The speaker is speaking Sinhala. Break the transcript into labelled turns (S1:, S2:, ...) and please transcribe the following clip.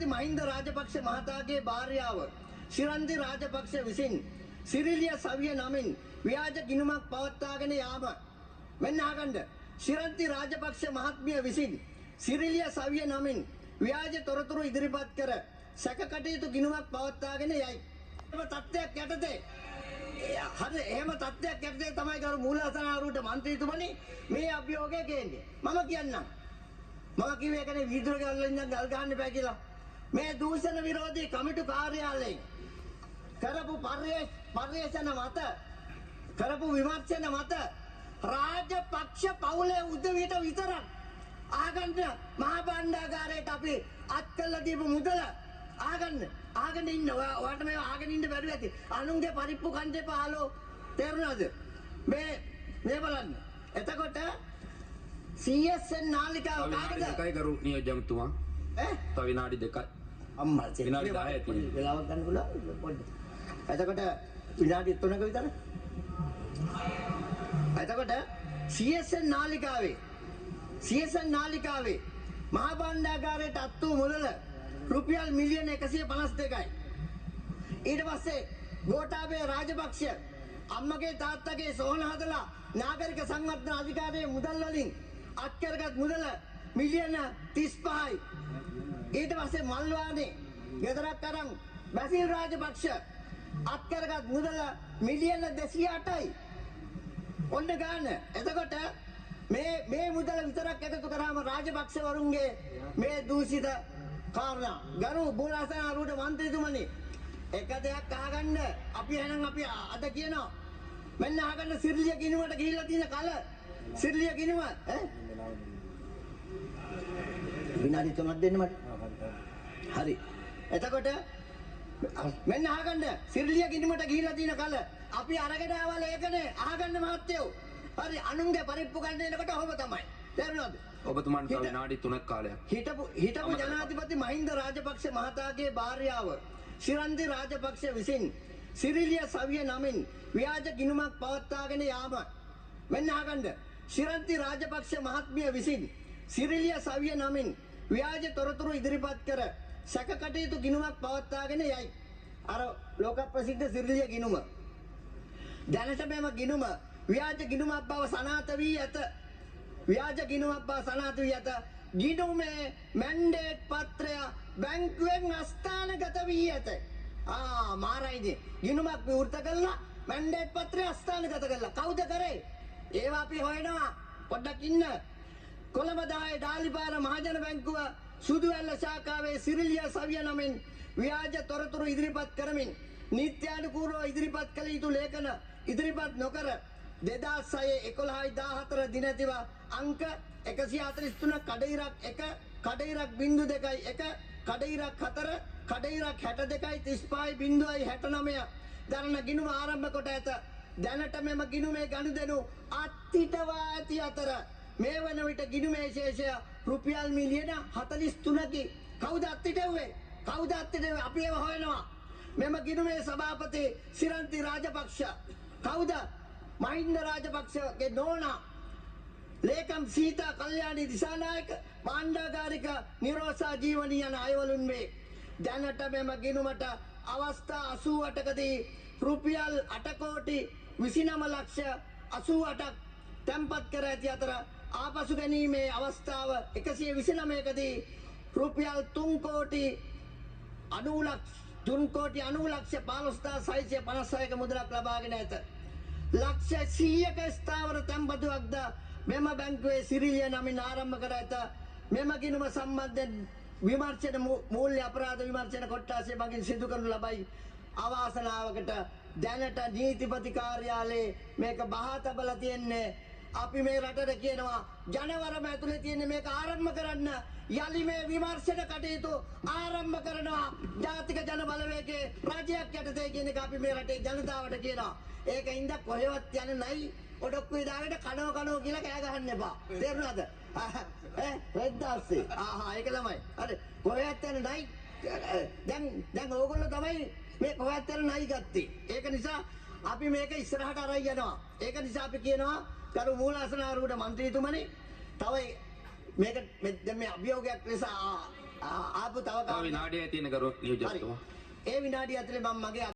S1: මහින්ද රාජපක්ෂ මහතාගේ භාර්යාව ශිරන්ති රාජපක්ෂ විසින් සිරිලිය සවිය නමින් ව්‍යාජ ගිණුමක් පවත්වාගෙන යාම මෙන්න අහගන්න ශිරන්ති රාජපක්ෂ මහත්මිය විසින් සිරිලිය සවිය නමින් ව්‍යාජ තොරතුරු ඉදිරිපත් කර සැකකටයුතු ගිණුමක් පවත්වාගෙන යයි. එම තත්ත්වයක් යටතේ හරි එහෙම තත්ත්වයක් යටතේ තමයි ගරු මූලාසනාරූඪ මන්ත්‍රීතුමනි මේ අභියෝගය ගේන්නේ. මම කියන්නම්. මම කිව්වේ ඒකනේ වීදුරු ගල්වල ඉඳන් ගල් ගහන්න එපා කියලා. මේ දූෂණ විරෝධී කමිටු කාර්යාලයෙන් කරපු පර්යේෂණ මත කරපු විමර්ශන මත රාජපක්ෂ පවුලේ උදවියට විතරක් ආගන්න මහා භාණ්ඩාගාරයට අපි අත් කළා දීපු මුදල ආගන්න ඉන්න ඔයාට මේ ආගෙන ඉන්න බැරුව ඇති අනුන්ගේ පරිප්පු කන්න එපා හලෝ තේරුණාද මේ බලන්න එතකොට CSN නාලිකාව කාටද
S2: එකයි කරු නියෝජ්‍යමතුමා තව විනාඩි 2යි
S1: අම්මා
S2: විනාඩි 10යි තියෙන්නේ
S1: වෙලාවක් ගන්න පුළුවන් පොඩ්ඩක් එතකොට විනාඩි 3ක විතර එතකොට CSN නාලිකාවේ මහා භාණ්ඩාගාරයට අත් වූ මුදල රුපියල් මිලියන 152යි. ඊට පස්සේ ගෝඨාභය රාජපක්ෂ අම්මගේ තාත්තගේ සෝහන හදලා නාගරික සංවර්ධන අධිකාරියේ මුදල් වලින් අත් කරගත් මුදල මිලියන 35යි. ඊට පස්සේ මල්වානේ ගෙදරක් අරන් බැසිල් රාජපක්ෂ අත් කරගත් මුදල මිලියන 208යි. ඔන්න ගන්න. එතකොට මේ මුදල විතරක් එකතු කරාම රාජපක්ෂ වරුන්ගේ මේ දූෂිත කාරණා ගරු මූලාසනාරූඪ මන්ත්‍රීතුමනි එක දෙයක් අහගන්න අපි එහෙනම් අපි අද කියනවා මෙන්න අහගන්න සිරිලිය ගිණුමට ගිහිල්ලා තියෙන කල සිරිලිය ගිණුම විනාඩි 3ක් දෙන්න මට හරි එතකොට මෙන්න අහගන්න සිරිලිය ගිණුමට ගිහිල්ලා තියෙන කල අපි අරගෙන ආවල ඒකනේ අහගන්න මහත්තයෝ හරි අනුන්ගේ පරිප්පු ගන්න එනකොට ඔහොම තමයි තේරුණාද
S2: ඔබතුමාට තව විනාඩි 3ක් කාලයක්
S1: හිටපු ජනාධිපති මහින්ද රාජපක්ෂ මහතාගේ භාර්යාව ශිරන්ති රාජපක්ෂ විසින් සිරිලිය සවිය නමින් ව්‍යාජ ගිණුමක් පවත්වාගෙන යාම මෙන්න අහගන්න ශිරන්ති රාජපක්ෂ මහත්මිය විසින් සිරිලිය සවිය නමින් ව්‍යාජ තොරතුරු ඉදිරිපත් කර සැකකටයුතු ගිණුමක් පවත්වාගෙන යයි. අර ලෝක ප්‍රසිද්ධ සිරිලිය ගිණුම දැනට මෙම ගිණුම ව්‍යාජ ගිණුමක් බව සනාථ වී ඇත. ව්‍යාජ ගිණුමක් බව සනාථ වී ඇත. ගිණුමේ මැන්ඩේට් පත්‍රය බැංකුවෙන් අස්ථානගත වී ඇත. මාරයිනේ. ගිණුමක් විවෘත කළා මැන්ඩේට් පත්‍රය අස්ථානගත කළා. කවුද කරේ? ඒවා අපි හොයනවා. පොඩ්ඩක් ඉන්න. කොළඹ 10 ඩාලිපාර මහජන බැංකුව සුදුවැල්ල ශාඛාවේ සිරිලිය සවිය නමින් ව්‍යාජ තොරතුරු ඉදිරිපත් කරමින් නීත්‍යානුකූලව ඉදිරිපත් කළ යුතු ලේඛන ඉදිරිපත් නොකර 2006-11-14 දිනතිව අංක 143 කඩඉරක් 1 කඩඉරක් 0.2 කඩඉරක් 4 කඩඉරක් 62 35.69 දරන ගිණුම ආරම්භ කොට ඇත. දැනට මෙම ගිණුමේ ගනුදෙනු අත්හිටවා ඇති අතර මේ වන විට ගිණුමේ ශේෂය රුපියල් මිලියන 43කි. කවුද අත්හිටුවේ? අපි ඒව හොයනවා. මෙම ගිණුමේ සභාපති ශිරන්ති රාජපක්ෂ කවුද? මහින්ද රාජපක්ෂගේ නෝනා ලේකම් සීතා කල්යාණි දිසානායක භාණ්ඩාගාරික නිරෝසා ජීවනී යන අයවලුන් වේ. දැනට මෙම ගිණුමට අවස්ථා 88කදී රුපියල් 8 කෝටි 29 ලක්ෂ 88ක් තැන්පත් කර ඇති අතර ආපසු ගැනීමේ අවස්ථාව 129කදී රුපියල් 3 කෝටි 90 ලක්ෂ 15656 මුදලක් ලබාගෙන ඇත. ලක්ෂ 100ක ස්ථාවර තැන්පතුවක්ද මෙම බැංකුවේ සිරිලිය නමින් ආරම්භ කර ඇත. මෙම ගිණුම සම්බන්ධයෙන් විමර්ශන මූල්‍ය අපරාධ විමර්ශන කොට්ටාසය මගින් සිදු කරනු ලබයි. අවාසනාවකට දැනට නීතිපති කාර්යාලයේ මේක බහා තබලා තියෙන්නේ. අපි මේ රටට කියනවා ජනවරම ඇතුලේ තියෙන මේක ආරම්භ කරන්න යලි මේ විමර්ශන කටයුතු ආරම්භ කරනවා ජාතික ජන බලවේගයේ රජයක් යටතේ කියන එක අපි මේ රටේ ජනතාවට කියනවා. ඒක ඉඳ කොහෙවත් යන්නේ නැයි ඔඩොක්කුවේ දාගෙන කනෝ කියලා කෑ ගහන්න එපා. තේරුණාද? රෙද්දාස්සේ. ඒක ළමයි. හරි. කොහෙවත් යන්නේ නැයි. දැන් ඕගොල්ලෝ තමයි මේ කොහෙවත් යන්නේ නැයි ගත්තේ. ඒක නිසා අපි මේක ඉස්සරහට අරන් යනවා. ඒක නිසා අපි කියනවා ගරු මූලාසනාරූඪ මන්ත්‍රීතුමනි තව මේක දැන් මේ අභියෝගයක් ලෙස ආපු තව
S2: තව
S1: කාරණයක්.
S2: විනාඩියයි තියෙන ගරු
S1: හරි.
S2: නියෝජකතුමා.
S1: ඒ විනාඩිය ඇතුලේ මම මගේ